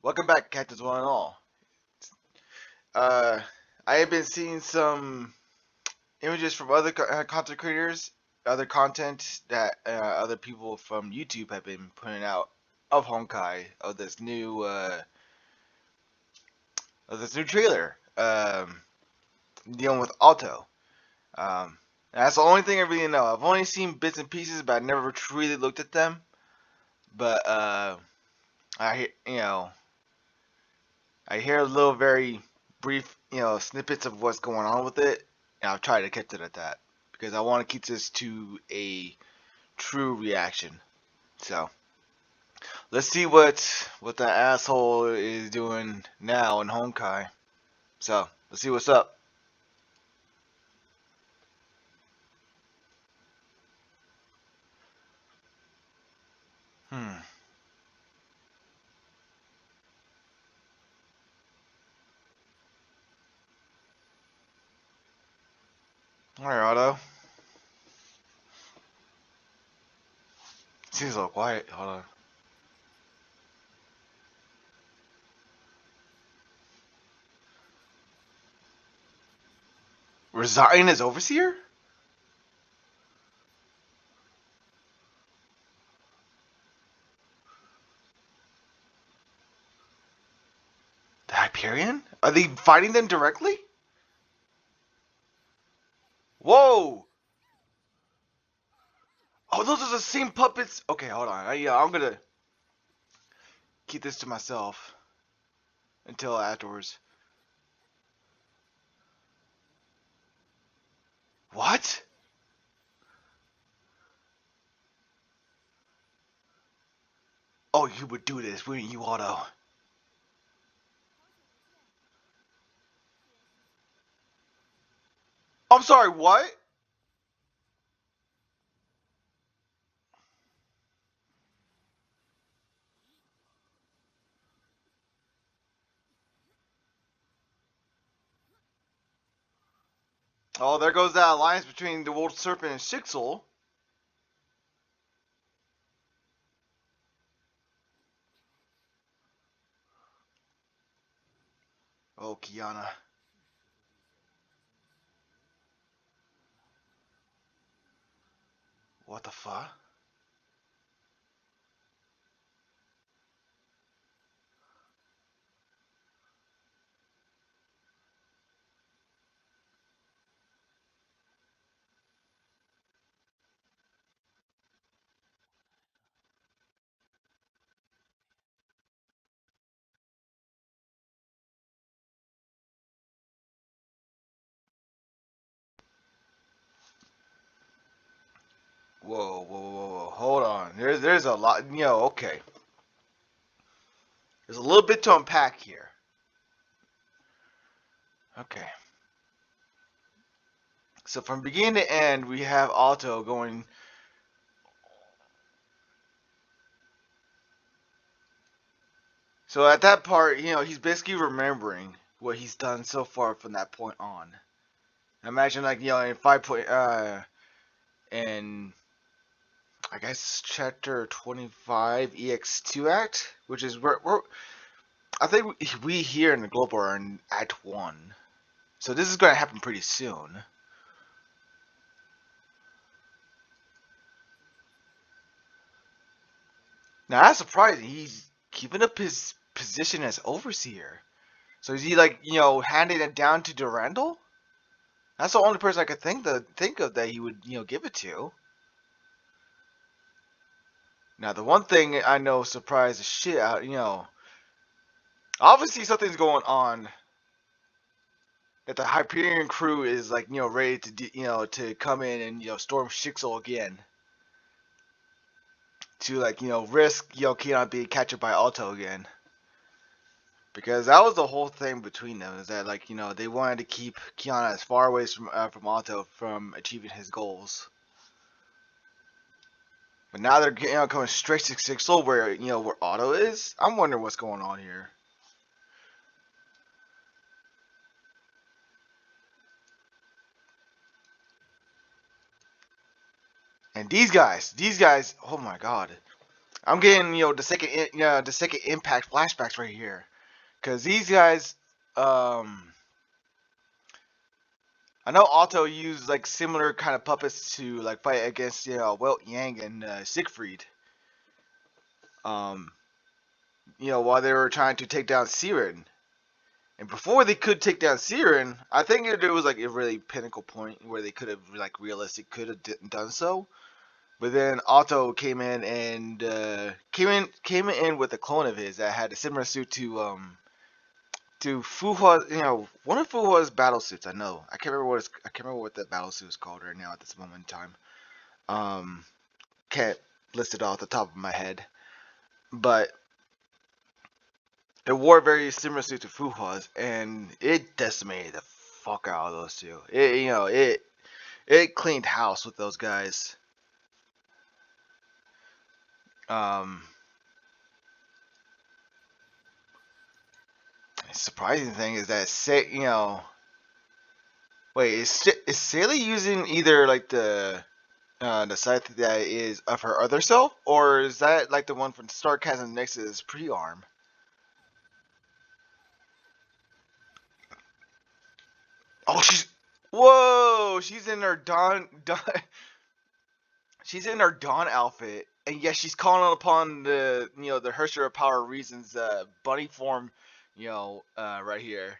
Welcome back, Captains One and All. Uh, I have been seeing some images from other content creators, other content that other people from YouTube have been putting out of Honkai, of this new trailer, dealing with Otto. And that's the only thing I really know. I've only seen bits and pieces, but I never truly looked at them. But I hear a little very brief, snippets of what's going on with it, and I'll try to catch it at that because I want to keep this to a true reaction. So let's see what that asshole is doing now in Honkai. So let's see what's up. Hmm. All right, Otto. Seems a little quiet. Hold on. Resign as overseer? The Hyperion? Are they fighting them directly? Whoa! Oh, those are the same puppets. Okay, hold on. I'm gonna keep this to myself until afterwards. What? Oh, you would do this, wouldn't you, Otto? I'm sorry, what? Oh, there goes that alliance between the World Serpent and Schicksal. Oh, Kiana. What the fuck? Whoa, whoa, whoa, whoa. Hold on. There's a lot. Okay. There's a little bit to unpack here. Okay. So from beginning to end, we have Otto going. So at that part, he's basically remembering what he's done so far from that point on. Imagine like in 5 point in I guess chapter 25 EX2 Act, which is where I think we here in the global are in Act 1. So this is going to happen pretty soon. Now that's surprising. He's keeping up his position as overseer. So is he like, handing it down to Durandal? That's the only person I could think of that he would, give it to. Now the one thing I know surprised the shit out, obviously something's going on that the Hyperion crew is like, ready to, to come in and, storm Schicksal again. To like, risk, Keon being captured by Otto again. Because that was the whole thing between them, is that like, they wanted to keep Kiana as far away from Otto from achieving his goals. But now they're coming straight to Sixel where Otto is. I'm wondering what's going on here. And these guys, oh my god. I'm getting the second impact flashbacks right here, because these guys, um, I know Otto used like similar kind of puppets to like fight against Welp Yang and Siegfried. Um, while they were trying to take down Siren. And before they could take down Siren, I think it was like a really pinnacle point where they could have like realistic could have done so. But then Otto came in and came in with a clone of his that had a similar suit to Fuhua's, one of Fuhua's battle suits. I know. I can't remember what that battle suit is called right now at this moment in time. Um, can't list it off the top of my head, but it wore a very similar suit to Fuhua's, and it decimated the fuck out of those two. It cleaned house with those guys. Um, Surprising thing is that wait, is Sally using either like the scythe that is of her other self, or is that like the one from Sarcasm Nexus pre-arm? Oh, she's in her Dawn she's in her Dawn outfit, and yes, she's calling upon the Hersher of Power Reasons bunny form, right here.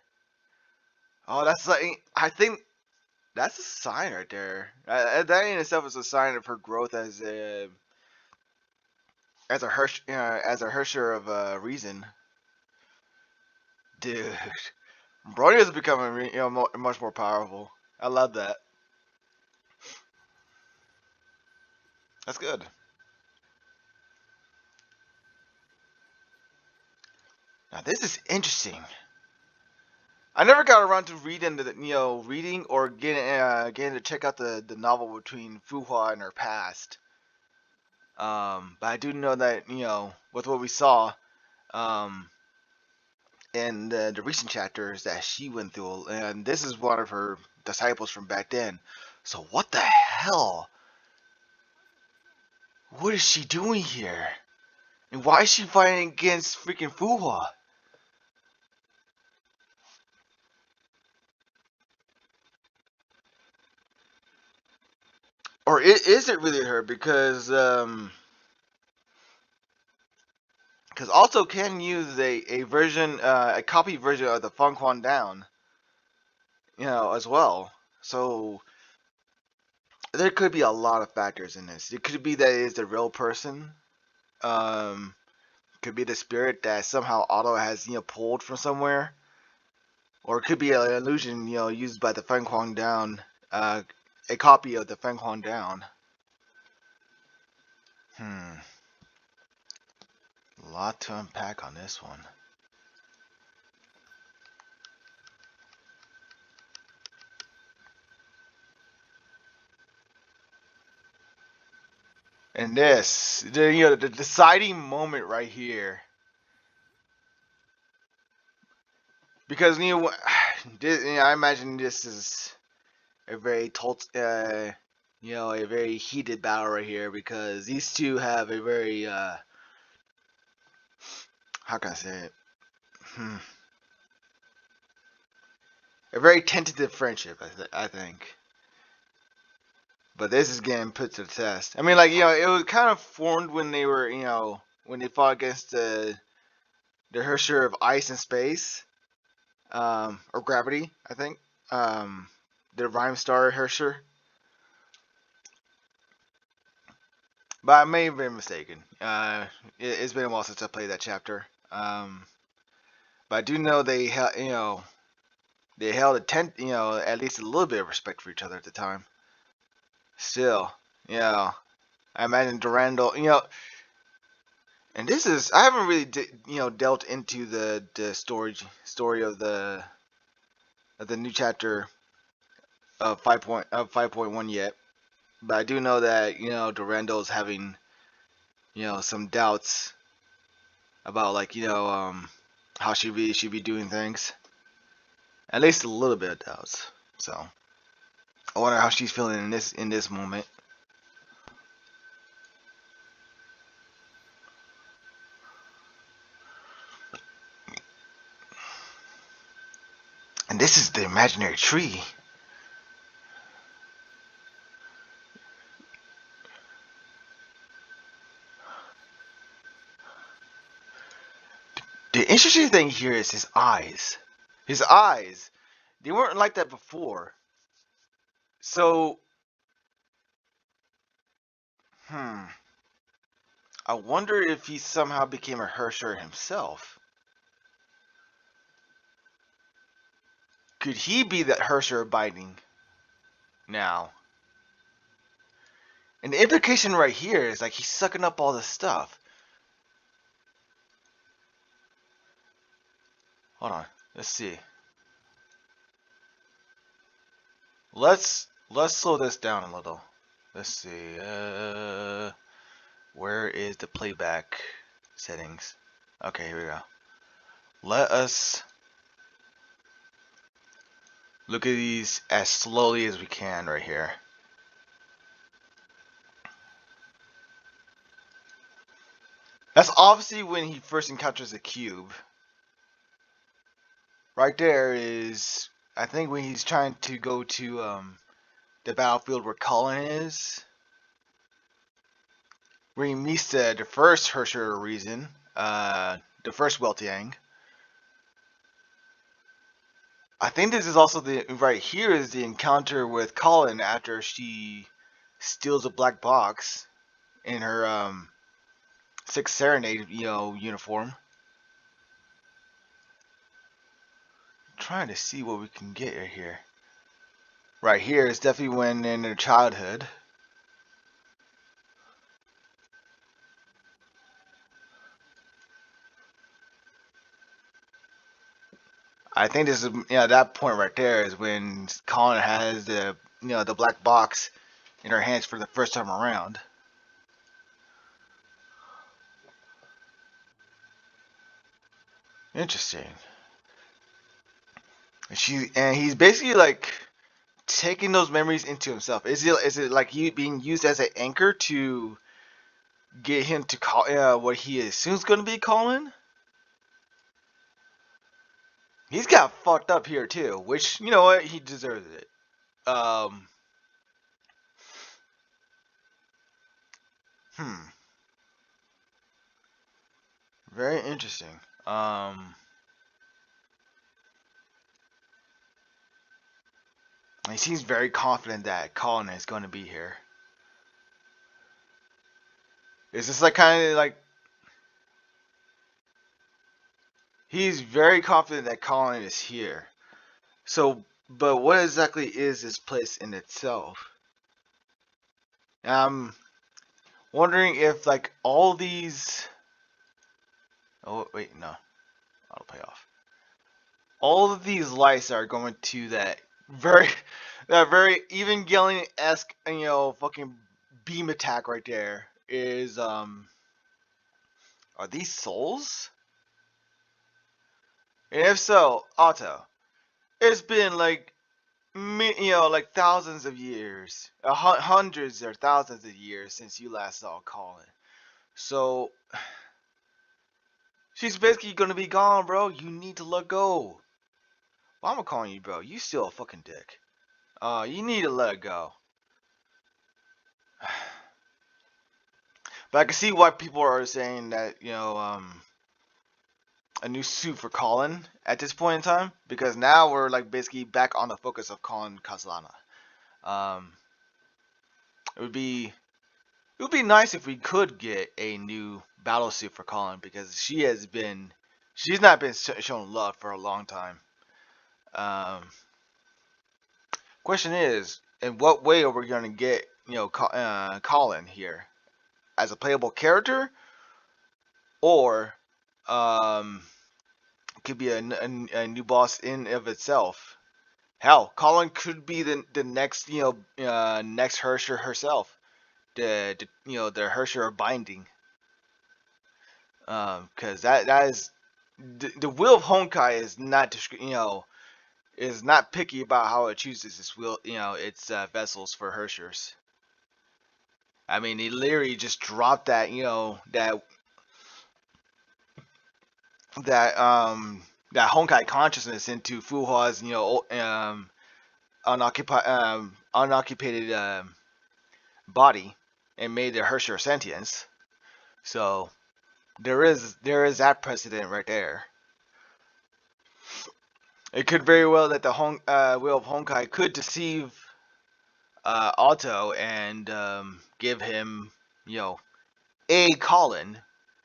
Oh, that's like I think that's a sign right there. That in itself is a sign of her growth as a Hersher of reason, dude. Brony is becoming much more powerful. I love that. That's good. Now this is interesting. I never got around to reading or getting to check out the novel between Fuhua and her past. But I do know that with what we saw, um, in the recent chapters that she went through, and this is one of her disciples from back then. So what the hell? What is she doing here? And why is she fighting against freaking Fuhua? Or is it really her? Because also can use a version, a copy version of the Feng Quan Down, as well. So there could be a lot of factors in this. It could be that it is the real person. Um, could be the spirit that somehow Otto has pulled from somewhere, or it could be an illusion used by the Feng Quan Down, a copy of the Feng Quan Down. Hmm, a lot to unpack on this one. And the deciding moment right here, because I imagine this is a a very heated battle right here because these two have a very how can I say it? Hmm. A very tentative friendship, I think. But this is getting put to the test. I mean, like it was kind of formed when they were when they fought against the Hersher of ice and space, or gravity, I think. The Rhyme Star Hersher. But I may have been mistaken. It's been a while since I played that chapter. But I do know they held at least a little bit of respect for each other at the time. Still, I imagine Durandal, and this is I haven't really dealt into the story of the new chapter of 5.1 yet, but I do know that Durandal's having some doubts about like how she be doing things. At least a little bit of doubts. So I wonder how she's feeling in this moment. And this is the imaginary tree. The interesting thing here is his eyes. His eyes, they weren't like that before. So, hmm. I wonder if he somehow became a Hersher himself. Could he be that Hersher abiding now? And the implication right here is like he's sucking up all this stuff. Hold on, let's see. Let's slow this down a little. Let's see. Where is the playback settings? Okay, here we go. Let us look at these as slowly as we can right here. That's obviously when he first encounters the cube. Right there is, I think, when he's trying to go to the battlefield where Colin is. Where he meets the first Hersher reason, the first Weltiang. I think this is also the right here is the encounter with Colin after she steals a black box in her Sixth Serenade, uniform. Trying to see what we can get right here. Right here is definitely when in their childhood. I think this is that point right there is when Colin has the black box in her hands for the first time around. Interesting. And he's basically like taking those memories into himself. Is it like you being used as an anchor to get him to call what he assumes going to be Colin? He's got fucked up here too, which you know what he deserves it. Um, hmm, very interesting. Um, he seems very confident that Colin is going to be here. Is this like kind of like he's very confident that Colin is here? So, but what exactly is this place in itself? I'm wondering if like all these. Oh wait, no, I'll pay off. All of these lights are going to very, that very Evangelion-esque, fucking beam attack right there. Are these souls? And if so, Otto, it's been like like thousands of years, hundreds or thousands of years since you last saw Colin. So she's basically gonna be gone, bro. You need to let go. Well, I'm calling you, bro. You still a fucking dick. You need to let it go. But I can see why people are saying that a new suit for Colin at this point in time because now we're like basically back on the focus of Colin Castellana. Um, it would be nice if we could get a new battle suit for Colin because she's not been shown love for a long time. Um, question is, in what way are we going to get Colin here as a playable character or um could be a new boss in of itself. Hell, Colin could be the next next Hersher herself, the Hersher binding, because that is the will of Honkai is not is not picky about how it chooses its will its vessels for Hershers. I mean, he literally just dropped that that that Honkai consciousness into Fuhua's unoccupied body and made the Herrscher sentience. So there is that precedent right there. It could very well that the will of Honkai could deceive Otto and give him, a Colin,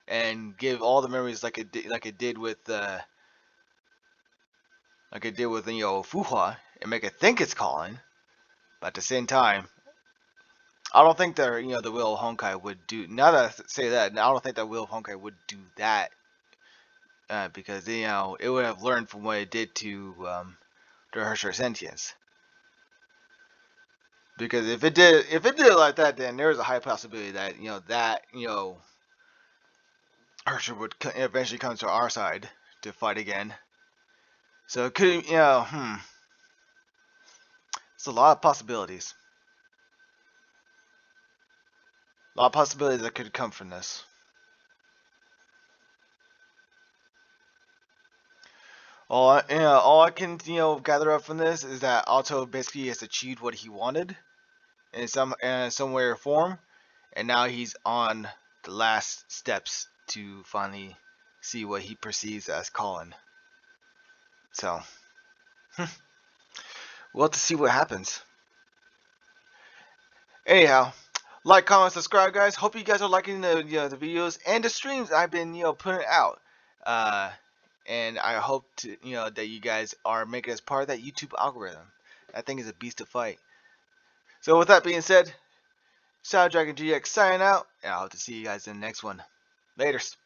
and give all the memories like it did with Fuhua, and make it think it's Colin. But at the same time, I don't think the will of Honkai would do. Now that I say that, I don't think that will of Honkai would do that because it would have learned from what it did to the Herrscher sentience. Because if it did it like that, then there's a high possibility that Herrscher would eventually come to our side to fight again. So it could, it's a lot of possibilities. A lot of possibilities that could come from this. All I can gather up from this is that Otto basically has achieved what he wanted in some way or form, and now he's on the last steps to finally see what he perceives as Colin. So we'll have to see what happens. Anyhow, like, comment, subscribe, guys. Hope you guys are liking the the videos and the streams I've been putting out. And I hope to that you guys are making us part of that YouTube algorithm. That thing is a beast to fight. So with that being said, Shadow Dragon GX signing out, and I hope to see you guys in the next one. Laters.